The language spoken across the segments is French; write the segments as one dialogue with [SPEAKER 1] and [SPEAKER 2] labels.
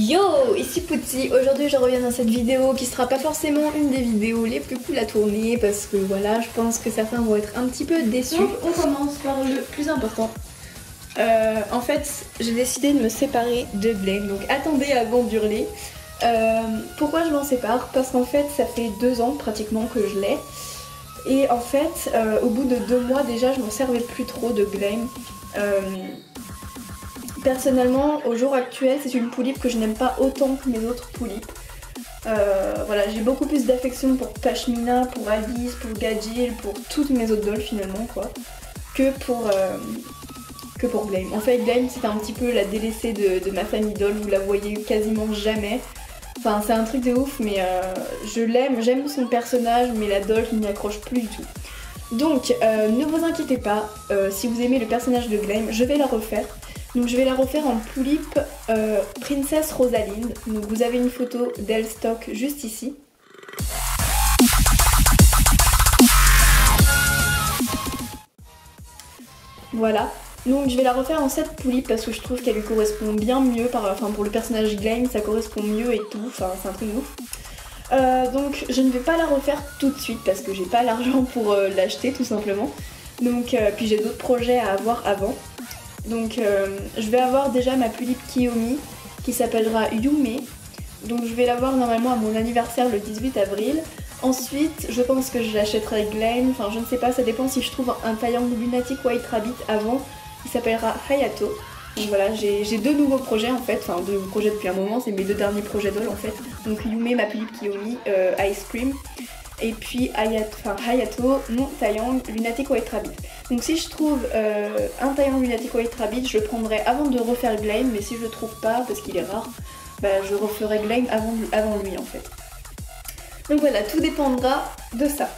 [SPEAKER 1] Yo, ici Pouti. Aujourd'hui je reviens dans cette vidéo qui sera pas forcément une des vidéos les plus cool à tourner parce que voilà, je pense que certains vont être un petit peu déçus. Donc on commence par le plus important. En fait, j'ai décidé de me séparer de Glenn, donc attendez avant d'hurler. Pourquoi je m'en sépare? Parce qu'en fait ça fait 2 ans pratiquement que je l'ai. Et en fait, au bout de 2 mois déjà, je m'en servais plus trop de Gleim. Personnellement, au jour actuel, c'est une poulipe que je n'aime pas autant que mes autres poulipes. Voilà, j'ai beaucoup plus d'affection pour Pashmina, pour Alice, pour Gadjil, pour toutes mes autres dolls finalement, quoi, que pour Gleim. En fait, Gleim, c'était un petit peu la délaissée de ma famille doll, vous la voyez quasiment jamais. Enfin, c'est un truc de ouf, mais je l'aime, j'aime son personnage, mais la doll, je n'y accroche plus du tout. Donc, ne vous inquiétez pas, si vous aimez le personnage de Gleim, je vais la refaire. Donc je vais la refaire en poulipe Princess Rosalinde. Donc vous avez une photo d'elle stock juste ici. Voilà. Donc je vais la refaire en cette poulipe parce que je trouve qu'elle lui correspond bien mieux, enfin pour le personnage Gleim ça correspond mieux et tout, enfin c'est un truc de ouf. Donc je ne vais pas la refaire tout de suite parce que j'ai pas l'argent pour l'acheter tout simplement. Donc puis j'ai d'autres projets à avoir avant. Donc je vais avoir déjà ma poulipe Kiyomi qui s'appellera Yume. Donc je vais l'avoir normalement à mon anniversaire le 18 avril. Ensuite je pense que je l'achèterai Gleim, enfin je ne sais pas, ça dépend si je trouve un Taeyang Lunatic White Rabbit avant. Il s'appellera Hayato. Donc voilà, j'ai 2 nouveaux projets en fait, enfin 2 nouveaux projets depuis un moment, c'est mes 2 derniers projets doll en fait. Donc Yume, ma poulipe Kiyomi, Ice Cream. Et puis Hayato, mon Taeyang Lunatic White Rabbit. Donc si je trouve un Taeyang Lunatic White Rabbit, je le prendrai avant de refaire Gleim, mais si je le trouve pas, parce qu'il est rare, bah, je referai Gleim avant lui en fait. Donc voilà, tout dépendra de ça.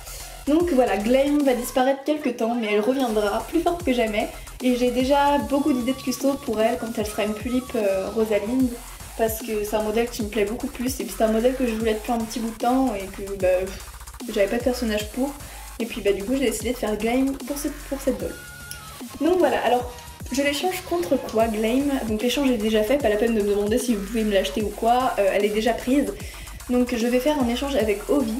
[SPEAKER 1] Donc voilà, Gleim va disparaître quelques temps, mais elle reviendra plus forte que jamais. Et j'ai déjà beaucoup d'idées de custo pour elle quand elle sera une poulipe Rosalinde. Parce que c'est un modèle qui me plaît beaucoup plus, et puis c'est un modèle que je voulais depuis un petit bout de temps, et que bah, j'avais pas de personnage pour. Et puis bah du coup j'ai décidé de faire Gleim pour cette doll. Donc voilà, alors je l'échange contre quoi Gleim? Donc l'échange est déjà fait, pas la peine de me demander si vous pouvez me l'acheter ou quoi, elle est déjà prise. Donc je vais faire un échange avec Ovi,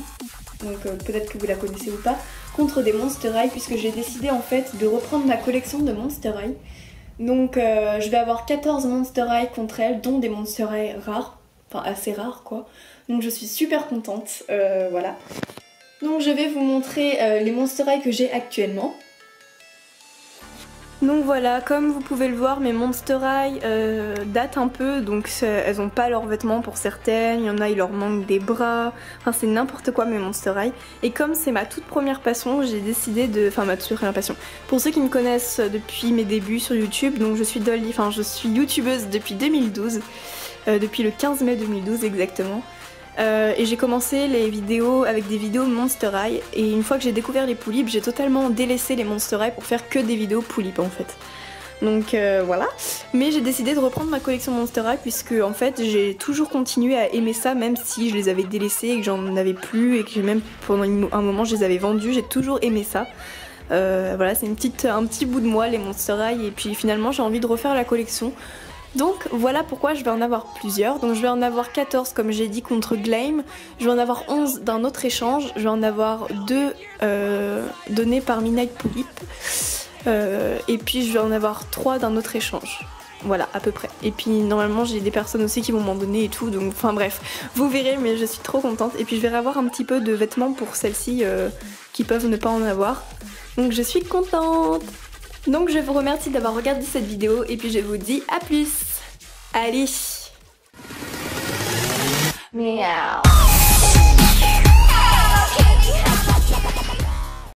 [SPEAKER 1] donc peut-être que vous la connaissez ou pas, contre des Monster High, puisque j'ai décidé en fait de reprendre ma collection de Monster High. Donc je vais avoir 14 Monster High contre elle, dont des Monster High rares, enfin assez rares quoi. Donc je suis super contente, voilà. Donc je vais vous montrer les Monster High que j'ai actuellement. Donc voilà, comme vous pouvez le voir, mes Monster High datent un peu, donc elles ont pas leurs vêtements pour certaines, il y en a il leur manque des bras, enfin c'est n'importe quoi mes Monster High. Et comme c'est ma toute première passion, j'ai décidé de... Enfin ma toute première passion. Pour ceux qui me connaissent depuis mes débuts sur YouTube, donc je suis Dolly, enfin je suis youtubeuse depuis 2012, depuis le 15 mai 2012 exactement. Et j'ai commencé les vidéos avec des vidéos Monster High, et une fois que j'ai découvert les poulipes, j'ai totalement délaissé les Monster High pour faire que des vidéos poulipes en fait. Donc voilà, mais j'ai décidé de reprendre ma collection Monster High puisque en fait j'ai toujours continué à aimer ça même si je les avais délaissés et que j'en avais plus et que même pendant un moment je les avais vendus, j'ai toujours aimé ça. Voilà, c'est un petit bout de moi les Monster High, et puis finalement j'ai envie de refaire la collection. Donc voilà pourquoi je vais en avoir plusieurs. Donc je vais en avoir 14 comme j'ai dit contre Gleim, je vais en avoir 11 d'un autre échange, je vais en avoir 2 donnés par Midnight Poulip, et puis je vais en avoir 3 d'un autre échange. Voilà à peu près. Et puis normalement j'ai des personnes aussi qui vont m'en donner et tout, donc enfin bref, vous verrez, mais je suis trop contente. Et puis je vais avoir un petit peu de vêtements pour celles-ci qui peuvent ne pas en avoir. Donc je suis contente. Donc je vous remercie d'avoir regardé cette vidéo et puis je vous dis à plus. Allez. Miaou.